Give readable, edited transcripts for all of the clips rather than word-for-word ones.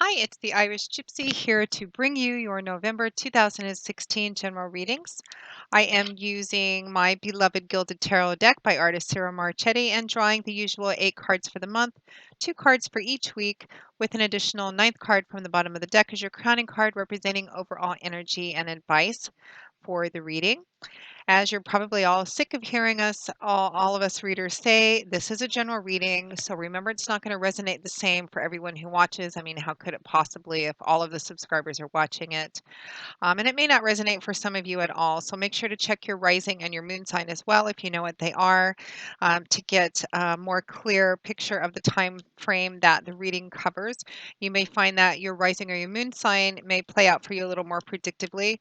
Hi, it's the Irish Gypsy here to bring you your November 2016 general readings. I am using my beloved Gilded Tarot deck by artist Sarah Marchetti and drawing the usual 8 cards for the month, 2 cards for each week, with an additional ninth card from the bottom of the deck as your crowning card representing overall energy and advice for the reading. As you're probably all sick of hearing us, all of us readers say, this is a general reading. So remember, it's not going to resonate the same for everyone who watches. I mean, how could it possibly if all of the subscribers are watching it? And it may not resonate for some of you at all. So make sure to check your rising and your moon sign as well, if you know what they are, to get a more clear picture of the time frame that the reading covers. You may find that your rising or your moon sign may play out for you a little more predictably.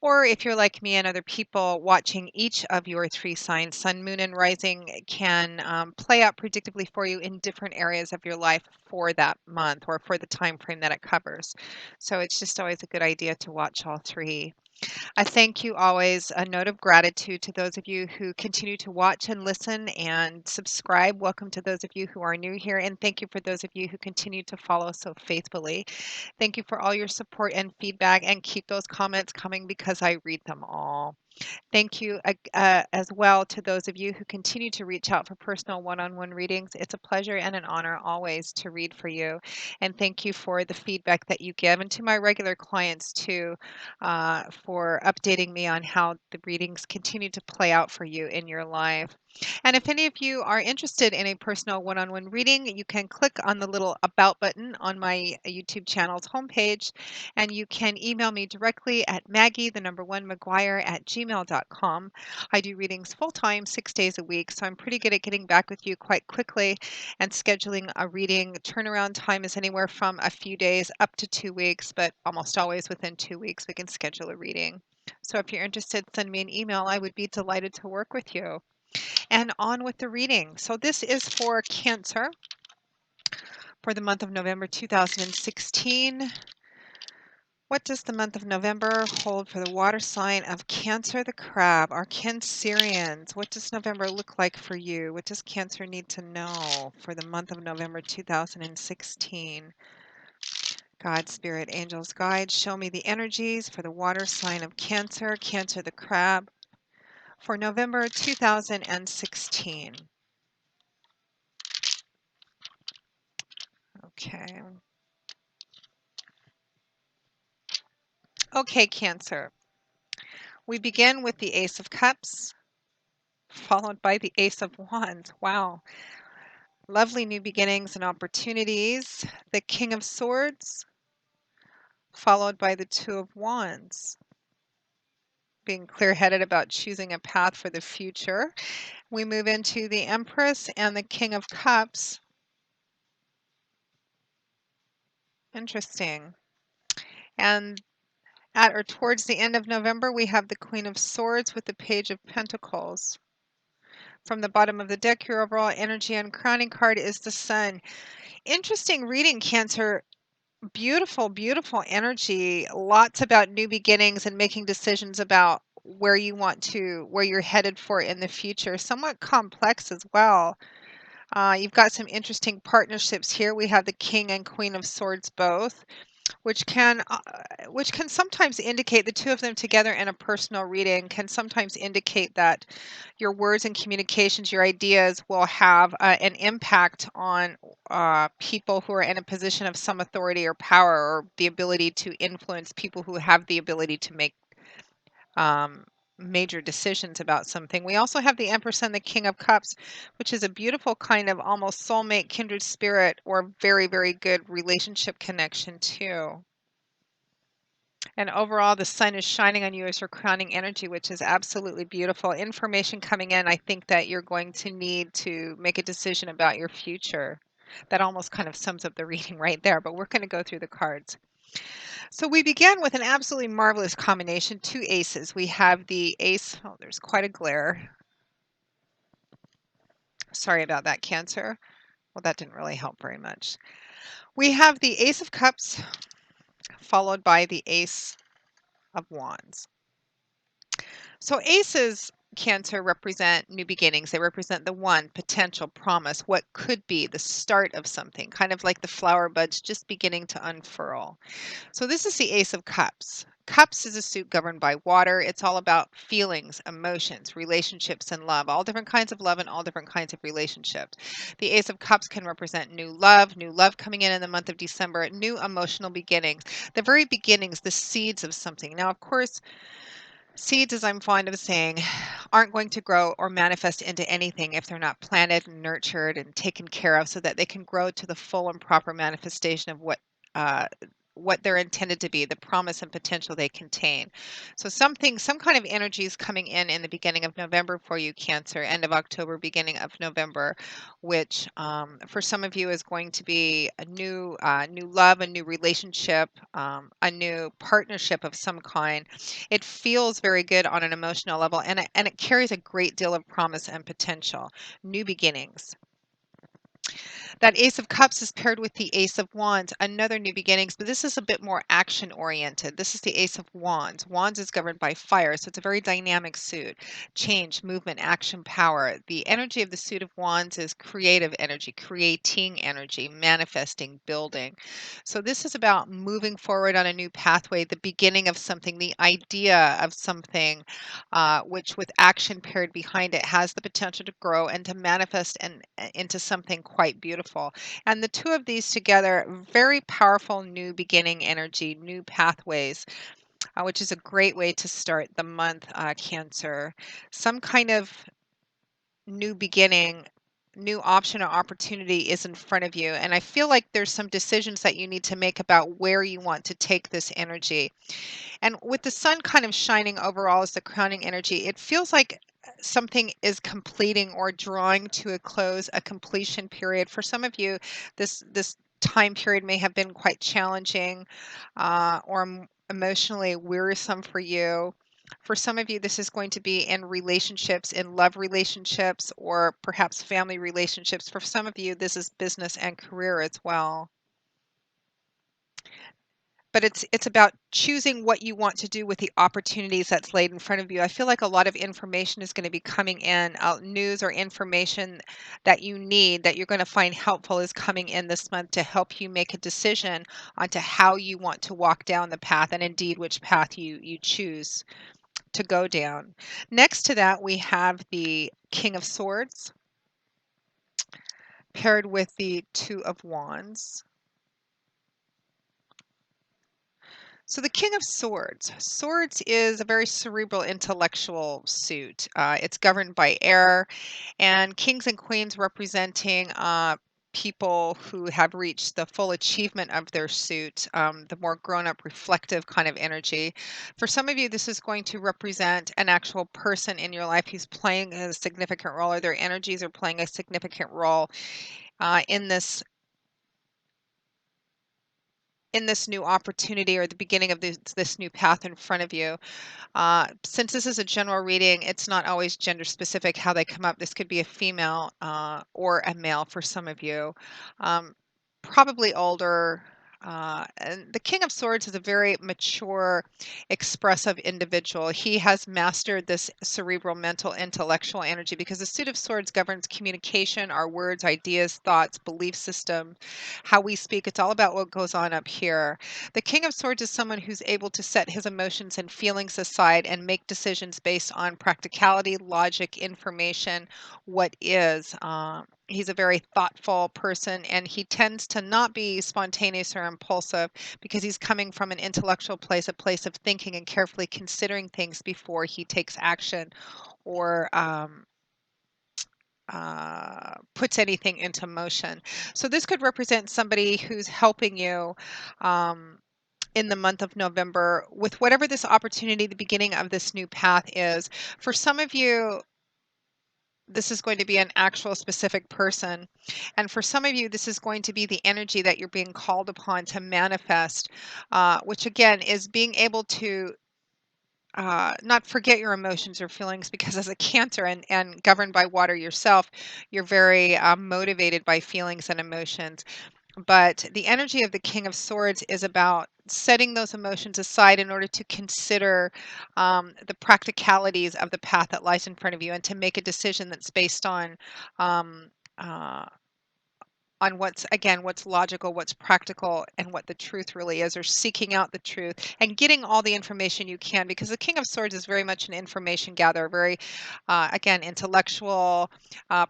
Or if you're like me and other people watching each of your 3 signs, sun, moon, and rising can play out predictably for you in different areas of your life for that month or for the time frame that it covers. So it's just always a good idea to watch all 3. I thank you always. A note of gratitude to those of you who continue to watch and listen and subscribe. Welcome to those of you who are new here, and thank you for those of you who continue to follow so faithfully. Thank you for all your support and feedback, and keep those comments coming because I read them all. Thank you as well to those of you who continue to reach out for personal one-on-one readings. It's a pleasure and an honor always to read for you. And thank you for the feedback that you give, and to my regular clients too, for updating me on how the readings continue to play out for you in your life. And if any of you are interested in a personal one-on-one reading, you can click on the little About button on my YouTube channel's homepage, and you can email me directly at Maggie1McGuire@gmail.com. I do readings full-time, 6 days a week, so I'm pretty good at getting back with you quite quickly, and scheduling a reading turnaround time is anywhere from a few days up to 2 weeks, but almost always within 2 weeks we can schedule a reading. So if you're interested, send me an email. I would be delighted to work with you. And on with the reading. So this is for Cancer for the month of November 2016. What does the month of November hold for the water sign of Cancer, the crab? Our Cancerians, what does November look like for you? What does Cancer need to know for the month of November 2016? God, Spirit, Angels, Guides, show me the energies for the water sign of Cancer, Cancer, the crab, for November 2016. Okay. Okay, Cancer. We begin with the Ace of Cups, followed by the Ace of Wands. Wow. Lovely new beginnings and opportunities. The King of Swords, followed by the Two of Wands. Being clear-headed about choosing a path for the future. We move into the Empress and the King of Cups. Interesting. And at or towards the end of November, we have the Queen of Swords with the Page of Pentacles. From the bottom of the deck, your overall energy and crowning card is the Sun. Interesting reading, Cancer. Beautiful, beautiful energy. Lots about new beginnings and making decisions about where you're headed for in the future. Somewhat complex as well. You've got some interesting partnerships here. We have the King and Queen of Swords both, which can sometimes indicate, the two of them together in a personal reading can sometimes indicate that your words and communications, your ideas will have an impact on people who are in a position of some authority or power, or the ability to influence people who have the ability to make um, major decisions about something. We also have the Empress and the King of Cups, which is a beautiful kind of almost soulmate, kindred spirit, or very, very good relationship connection too. And overall, the sun is shining on you as your crowning energy, which is absolutely beautiful. Information coming in, I think that you're going to need to make a decision about your future. That almost kind of sums up the reading right there, but we're going to go through the cards. So we begin with an absolutely marvelous combination, 2 aces. We have the ace, oh, there's quite a glare. Sorry about that, Cancer. Well, that didn't really help very much. We have the Ace of Cups, followed by the Ace of Wands. So aces Cancer represent new beginnings. They represent the one, potential, promise, what could be the start of something, kind of like the flower buds just beginning to unfurl. So this is the Ace of Cups. Cups is a suit governed by water. It's all about feelings, emotions, relationships, and love. All different kinds of love and all different kinds of relationships. The Ace of Cups can represent new love coming in the month of December, new emotional beginnings, the very beginnings, the seeds of something. Now, of course, seeds, as I'm fond of saying, aren't going to grow or manifest into anything if they're not planted and nurtured and taken care of so that they can grow to the full and proper manifestation of uh, what they're intended to be, the promise and potential they contain. So some kind of energy is coming in the beginning of November for you, Cancer, end of October, beginning of November, which for some of you is going to be a new love, a new relationship, a new partnership of some kind. It feels very good on an emotional level, and it carries a great deal of promise and potential. New beginnings. That Ace of Cups is paired with the Ace of Wands, another new beginnings, but this is a bit more action oriented. This is the Ace of Wands. Wands is governed by fire, so it's a very dynamic suit. Change, movement, action, power. The energy of the suit of Wands is creative energy, creating energy, manifesting, building. So this is about moving forward on a new pathway, the beginning of something, the idea of something, which with action paired behind it has the potential to grow and to manifest into something quite beautiful. And the two of these together, very powerful new beginning energy, new pathways, which is a great way to start the month, Cancer. Some kind of new beginning, new option or opportunity is in front of you. And I feel like there's some decisions that you need to make about where you want to take this energy. And with the sun kind of shining overall as the crowning energy, it feels like something is completing or drawing to a close, a completion period. For some of you, this time period may have been quite challenging or emotionally wearisome for you. For some of you, this is going to be in relationships, in love relationships, or perhaps family relationships. For some of you, this is business and career as well. But it's about choosing what you want to do with the opportunities that's laid in front of you. I feel like a lot of information is going to be coming in, news or information that you need that you're going to find helpful is coming in this month to help you make a decision onto how you want to walk down the path and indeed which path you choose to go down. Next to that, we have the King of Swords paired with the Two of Wands. So the King of Swords. Swords is a very cerebral intellectual suit. It's governed by air, and kings and queens representing people who have reached the full achievement of their suit, the more grown up, reflective kind of energy. For some of you, this is going to represent an actual person in your life who's playing a significant role, or their energies are playing a significant role in this new opportunity or the beginning of this new path in front of you. Since this is a general reading, it's not always gender specific how they come up. This could be a female or a male for some of you, probably older. And the King of Swords is a very mature, expressive individual. He has mastered this cerebral, mental, intellectual energy because the suit of swords governs communication, our words, ideas, thoughts, belief system, how we speak. It's all about what goes on up here. The King of Swords is someone who's able to set his emotions and feelings aside and make decisions based on practicality, logic, information, what is. He's a very thoughtful person and he tends to not be spontaneous or impulsive because he's coming from an intellectual place, a place of thinking and carefully considering things before he takes action or puts anything into motion. So this could represent somebody who's helping you in the month of November with whatever this opportunity, the beginning of this new path is. For some of you, this is going to be an actual specific person. And for some of you, this is going to be the energy that you're being called upon to manifest, which again is being able to not forget your emotions or feelings because as a Cancer and governed by water yourself, you're very motivated by feelings and emotions. But the energy of the King of Swords is about setting those emotions aside in order to consider the practicalities of the path that lies in front of you and to make a decision that's based um, uh, on what's again what's logical, what's practical, and what the truth really is, or seeking out the truth and getting all the information you can, because the King of Swords is very much an information gatherer, very again intellectual,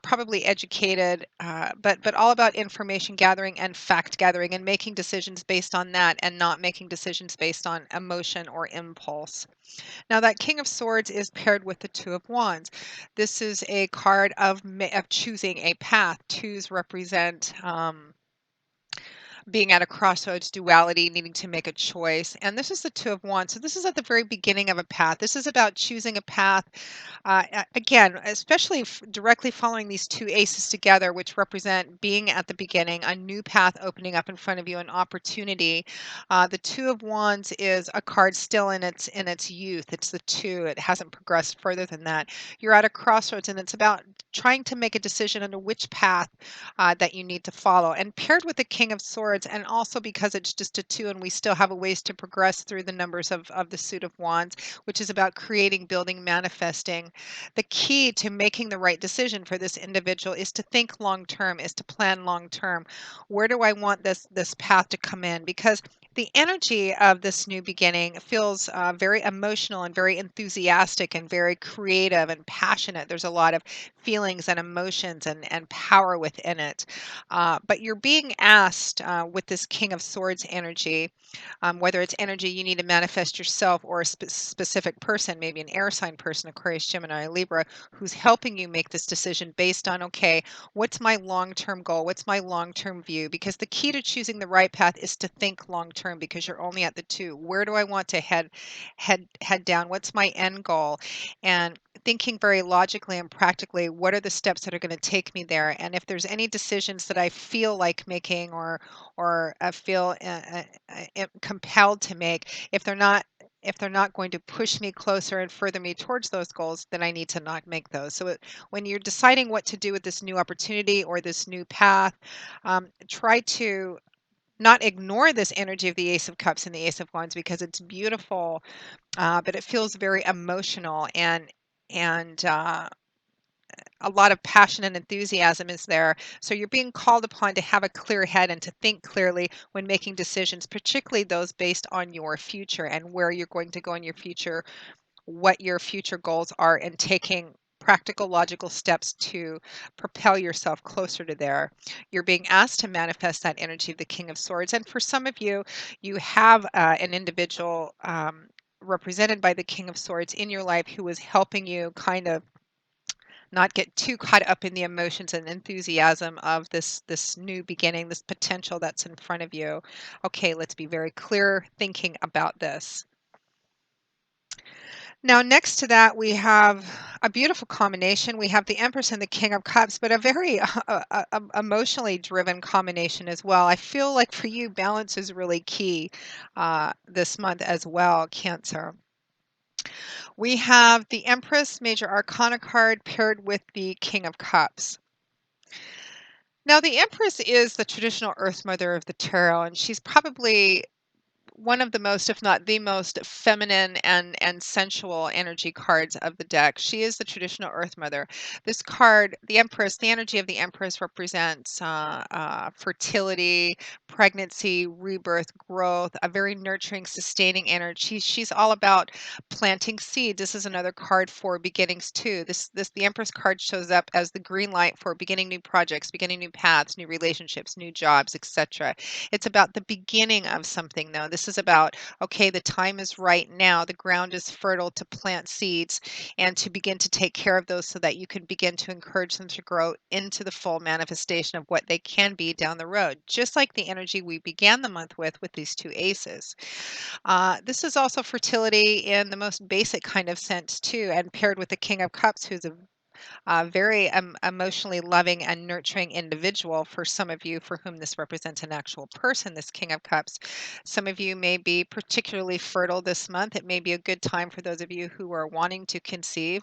probably educated, but all about information gathering and fact gathering and making decisions based on that and not making decisions based on emotion or impulse. Now, that King of Swords is paired with the Two of Wands. This is a card of choosing a path. Twos represent being at a crossroads, duality, needing to make a choice. And this is the Two of Wands. So this is at the very beginning of a path. This is about choosing a path. Again, especially directly following these two aces together, which represent being at the beginning, a new path opening up in front of you, an opportunity. The Two of Wands is a card still in its youth. It's the two. It hasn't progressed further than that. You're at a crossroads, and it's about trying to make a decision on which path that you need to follow. And paired with the King of Swords, and also because it's just a two and we still have a ways to progress through the numbers of the Suit of Wands, which is about creating, building, manifesting. The key to making the right decision for this individual is to think long term, is to plan long term. Where do I want this path to come in? Because the energy of this new beginning feels very emotional and very enthusiastic and very creative and passionate. There's a lot of feelings and emotions and power within it. But you're being asked with this King of Swords energy, whether it's energy you need to manifest yourself or a specific person, maybe an air sign person, Aquarius, Gemini, Libra, who's helping you make this decision based on, okay, what's my long term goal? What's my long term view? Because the key to choosing the right path is to think long term, because you're only at the two. Where do I want to head down? What's my end goal? And thinking very logically and practically, what are the steps that are going to take me there? And if there's any decisions that I feel like making or feel compelled to make, if they're not going to push me closer and further me towards those goals, then I need to not make those. So when you're deciding what to do with this new opportunity or this new path, try to not ignore this energy of the Ace of Cups and the Ace of Wands, because it's beautiful, but it feels very emotional, and a lot of passion and enthusiasm is there. So you're being called upon to have a clear head and to think clearly when making decisions, particularly those based on your future and where you're going to go in your future, what your future goals are, and taking practical, logical steps to propel yourself closer to there. You're being asked to manifest that energy of the King of Swords. And for some of you, you have an individual represented by the King of Swords in your life who is helping you kind of not get too caught up in the emotions and enthusiasm of this new beginning, this potential that's in front of you. Okay, let's be very clear thinking about this. Now, next to that, we have a beautiful combination. We have the Empress and the King of Cups, but a very emotionally driven combination as well. I feel like for you, balance is really key this month as well, Cancer. We have the Empress Major Arcana card paired with the King of Cups. Now, the Empress is the traditional Earth Mother of the tarot, and she's probably one of the most, if not the most, feminine and sensual energy cards of the deck. She is the traditional Earth Mother. This card, the Empress, the energy of the Empress represents fertility, pregnancy, rebirth, growth, a very nurturing, sustaining energy. She's all about planting seeds. This is another card for beginnings too. The Empress card shows up as the green light for beginning new projects, beginning new paths, new relationships, new jobs, etc. It's about the beginning of something, though. This is about, okay, the time is right now. The ground is fertile to plant seeds and to begin to take care of those so that you can begin to encourage them to grow into the full manifestation of what they can be down the road, just like the energy we began the month with these two aces. This is also fertility in the most basic kind of sense, too, and paired with the King of Cups, who's a very emotionally loving and nurturing individual for some of you for whom this represents an actual person, this King of Cups. Some of you may be particularly fertile this month. It may be a good time for those of you who are wanting to conceive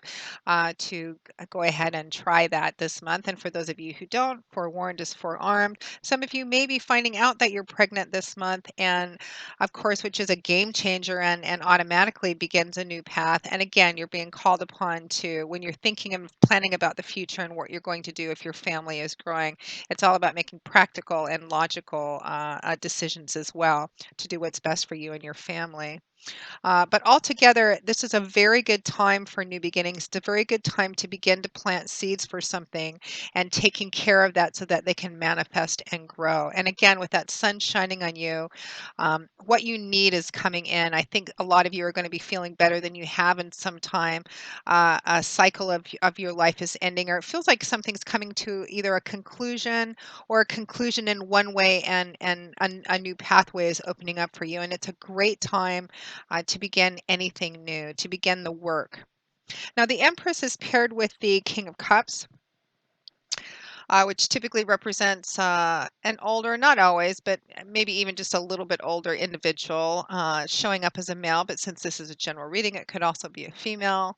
to go ahead and try that this month. And for those of you who don't, forewarned is forearmed. Some of you may be finding out that you're pregnant this month, and of course, which is a game changer and automatically begins a new path. And again, you're being called upon to, when you're thinking and planning about the future and what you're going to do if your family is growing, it's all about making practical and logical decisions as well to do what's best for you and your family. But altogether, this is a very good time for new beginnings. It's a very good time to begin to plant seeds for something and taking care of that so that they can manifest and grow. And again, with that sun shining on you, what you need is coming in. I think a lot of you are going to be feeling better than you have in some time. A cycle of your life is ending, or it feels like something's coming to either a conclusion or a conclusion in one way, and a new pathway is opening up for you. And it's a great time to begin anything new, to begin the work. Now, the Empress is paired with the King of Cups, which typically represents an older, not always, but maybe even just a little bit older individual showing up as a male. But since this is a general reading, it could also be a female.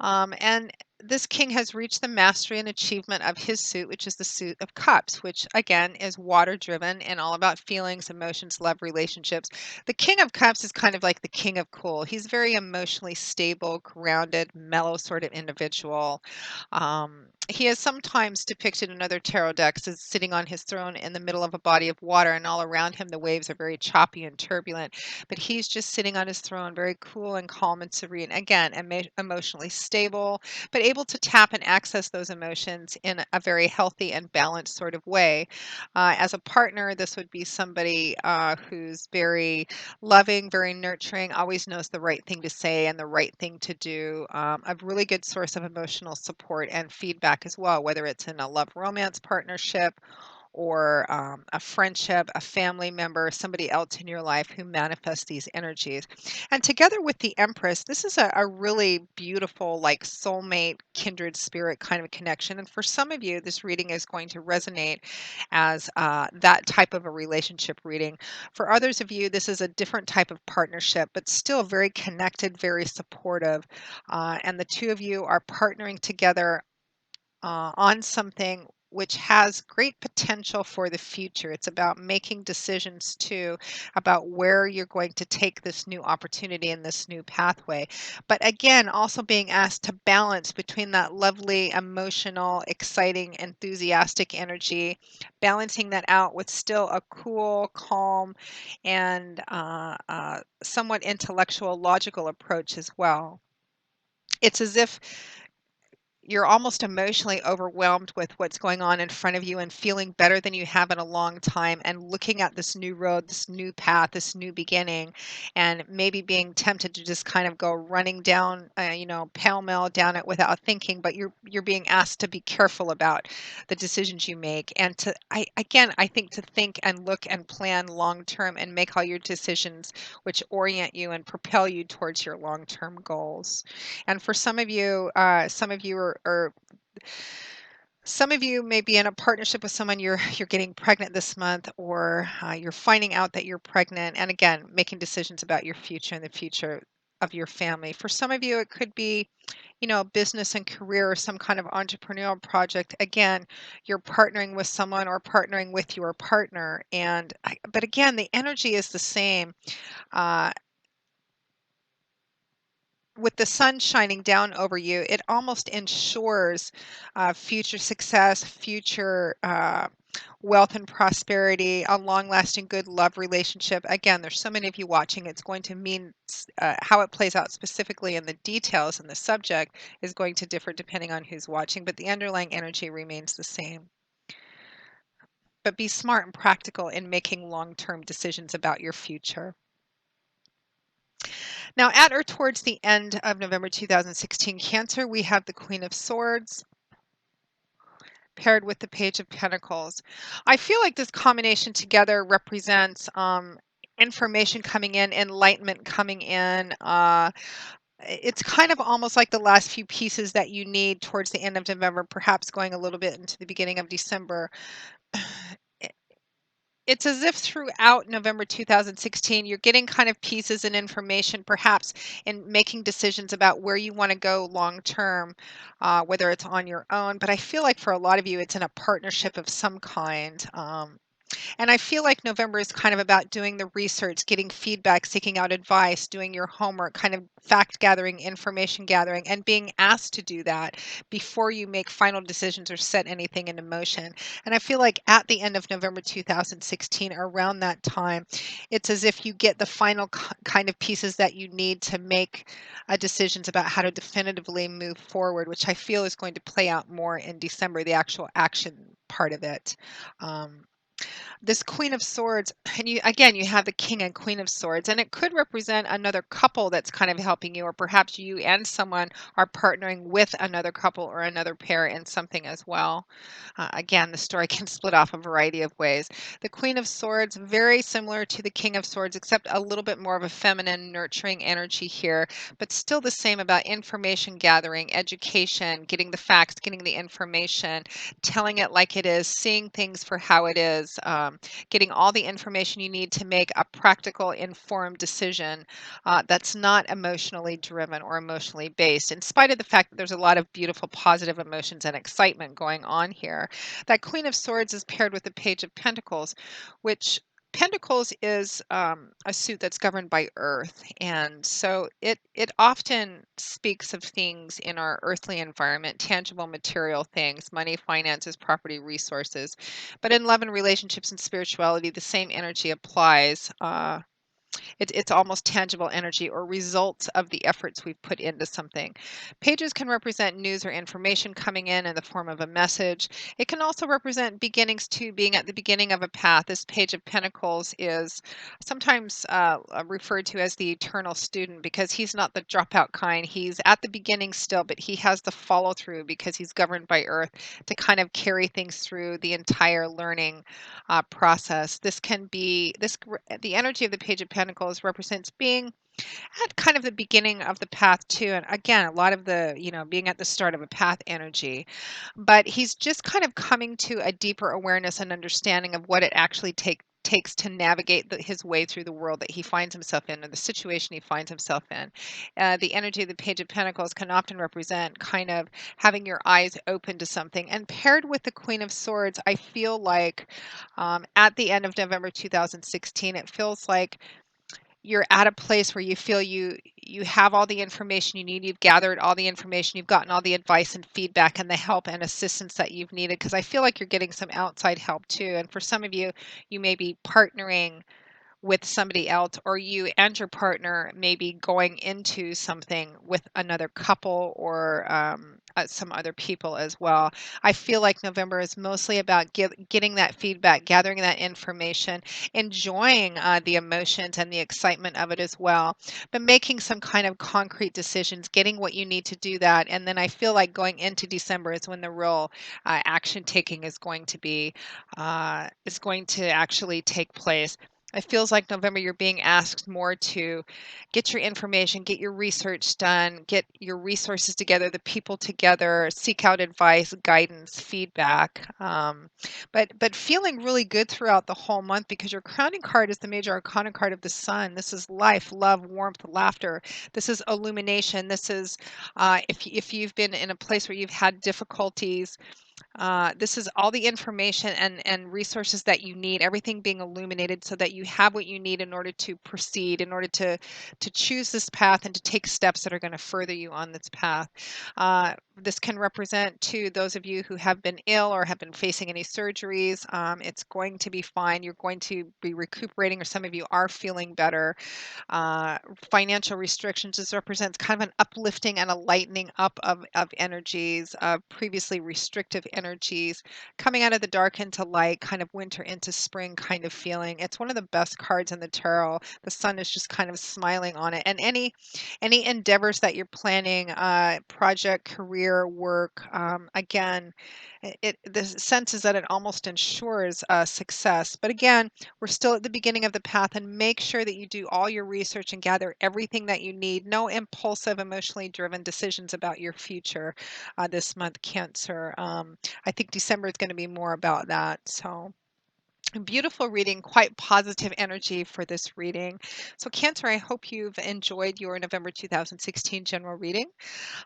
And this king has reached the mastery and achievement of his suit, which is the suit of cups, which again is water driven and all about feelings, emotions, love, relationships. The king of cups is kind of like the king of cool. He's very emotionally stable, grounded, mellow sort of individual. He is sometimes depicted in other tarot decks as sitting on his throne in the middle of a body of water, and all around him the waves are very choppy and turbulent. But he's just sitting on his throne, very cool and calm and serene. Again, emotionally stable, but able to tap and access those emotions in a very healthy and balanced sort of way. As a partner, this would be somebody who's very loving, very nurturing, always knows the right thing to say and the right thing to do. A really good source of emotional support and feedback as well, whether it's in a love romance partnership or a friendship, a family member, somebody else in your life who manifests these energies. And together with the Empress, this is a really beautiful, like soulmate, kindred spirit kind of connection. And for some of you, this reading is going to resonate as that type of a relationship reading. For others of you, this is a different type of partnership, but still very connected, very supportive. And the two of you are partnering together on something which has great potential for the future. It's about making decisions too about where you're going to take this new opportunity and this new pathway. But again, also being asked to balance between that lovely, emotional, exciting, enthusiastic energy, balancing that out with still a cool, calm, and somewhat intellectual, logical approach as well. It's as if you're almost emotionally overwhelmed with what's going on in front of you and feeling better than you have in a long time and looking at this new road, this new path, this new beginning, and maybe being tempted to just kind of go running down, pell-mell down it without thinking, but you're being asked to be careful about the decisions you make and I think to think and look and plan long term and make all your decisions which orient you and propel you towards your long-term goals. And for some of you are some of you may be in a partnership with someone you're getting pregnant this month, or you're finding out that you're pregnant, and again, making decisions about your future and the future of your family. For some of you, it could be, business and career or some kind of entrepreneurial project. Again, you're partnering with someone or partnering with your partner, but again, the energy is the same. Uh, with the sun shining down over you, it almost ensures future success, future wealth and prosperity, a long lasting good love relationship. Again, there's so many of you watching, it's going to mean how it plays out specifically in the details and the subject is going to differ depending on who's watching, but the underlying energy remains the same. But be smart and practical in making long term decisions about your future. Now, at or towards the end of November 2016, Cancer, we have the Queen of Swords paired with the Page of Pentacles. I feel like this combination together represents information coming in, enlightenment coming in, It's kind of almost like the last few pieces that you need towards the end of November, perhaps going a little bit into the beginning of December. It's as if throughout November 2016, you're getting kind of pieces and information, perhaps in making decisions about where you want to go long term, whether it's on your own. But I feel like for a lot of you, it's in a partnership of some kind. And I feel like November is kind of about doing the research, getting feedback, seeking out advice, doing your homework, kind of fact gathering, information gathering, and being asked to do that before you make final decisions or set anything into motion. And I feel like at the end of November 2016, around that time, it's as if you get the final kind of pieces that you need to make decisions about how to definitively move forward, which I feel is going to play out more in December, the actual action part of it. Um, this Queen of Swords, and you again, you have the King and Queen of Swords, and it could represent another couple that's kind of helping you, or perhaps you and someone are partnering with another couple or another pair in something as well. Again, the story can split off a variety of ways. The Queen of Swords, very similar to the King of Swords, except a little bit more of a feminine, nurturing energy here, but still the same about information gathering, education, getting the facts, getting the information, telling it like it is, seeing things for how it is, getting all the information you need to make a practical, informed decision that's not emotionally driven or emotionally based, in spite of the fact that there's a lot of beautiful, positive emotions and excitement going on here. That Queen of Swords is paired with the Page of Pentacles, which Pentacles is a suit that's governed by Earth, and so it often speaks of things in our earthly environment, tangible material things, money, finances, property, resources. But in love and relationships and spirituality, the same energy applies. It's almost tangible energy or results of the efforts we've put into something. Pages can represent news or information coming in the form of a message. It can also represent beginnings too, being at the beginning of a path. This Page of Pentacles is sometimes referred to as the eternal student because he's not the dropout kind. He's at the beginning still, but he has the follow through because he's governed by Earth to kind of carry things through the entire learning process. This can be the energy of the Page of Pentacles represents being at kind of the beginning of the path too, and again, a lot of the being at the start of a path energy. But he's just kind of coming to a deeper awareness and understanding of what it actually takes to navigate his way through the world that he finds himself in, or the situation he finds himself in. The energy of the Page of Pentacles can often represent kind of having your eyes open to something. And paired with the Queen of Swords, I feel like at the end of November 2016, it feels like you're at a place where you feel you have all the information you need, you've gathered all the information, you've gotten all the advice and feedback and the help and assistance that you've needed, because I feel like you're getting some outside help too. And for some of you, you may be partnering with somebody else, or you and your partner may be going into something with another couple, or some other people as well. I feel like November is mostly about getting that feedback, gathering that information, enjoying the emotions and the excitement of it as well, but making some kind of concrete decisions, getting what you need to do that. And then I feel like going into December is when the real action taking is going to actually take place. It feels like November you're being asked more to get your information, get your research done, get your resources together, the people together, seek out advice, guidance, feedback. But feeling really good throughout the whole month, because your crowning card is the major arcana card of the sun. This is life, love, warmth, laughter. This is illumination. This is if you've been in a place where you've had difficulties, this is all the information and resources that you need, everything being illuminated so that you have what you need in order to proceed, in order to choose this path and to take steps that are going to further you on this path. This can represent to those of you who have been ill or have been facing any surgeries. It's going to be fine. You're going to be recuperating, or some of you are feeling better. uh, Financial restrictions. This represents kind of an uplifting and a lightening up of energies, of previously restrictive energies, coming out of the dark into light, kind of winter into spring kind of feeling. It's one of the best cards in the tarot. The sun is just kind of smiling on it. And any endeavors that you're planning, project, career, work, again, the sense is that it almost ensures success. But again, we're still at the beginning of the path, and make sure that you do all your research and gather everything that you need. No impulsive, emotionally driven decisions about your future this month, Cancer. I think December is going to be more about that. So, a beautiful reading, quite positive energy for this reading. So, Cancer, I hope you've enjoyed your November 2016 general reading.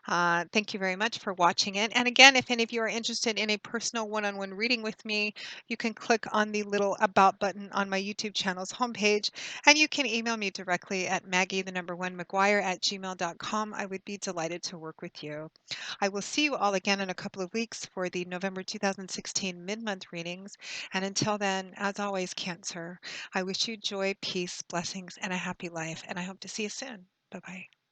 Thank you very much for watching it. And again, if any of you are interested in a personal one-on-one reading with me, you can click on the little About button on my YouTube channel's homepage, and you can email me directly at Maggie, the number one, McGuire at gmail.com. I would be delighted to work with you. I will see you all again in a couple of weeks for the November 2016 mid-month readings. And until then, as always, Cancer, I wish you joy, peace, blessings, and a happy life. And I hope to see you soon. Bye-bye.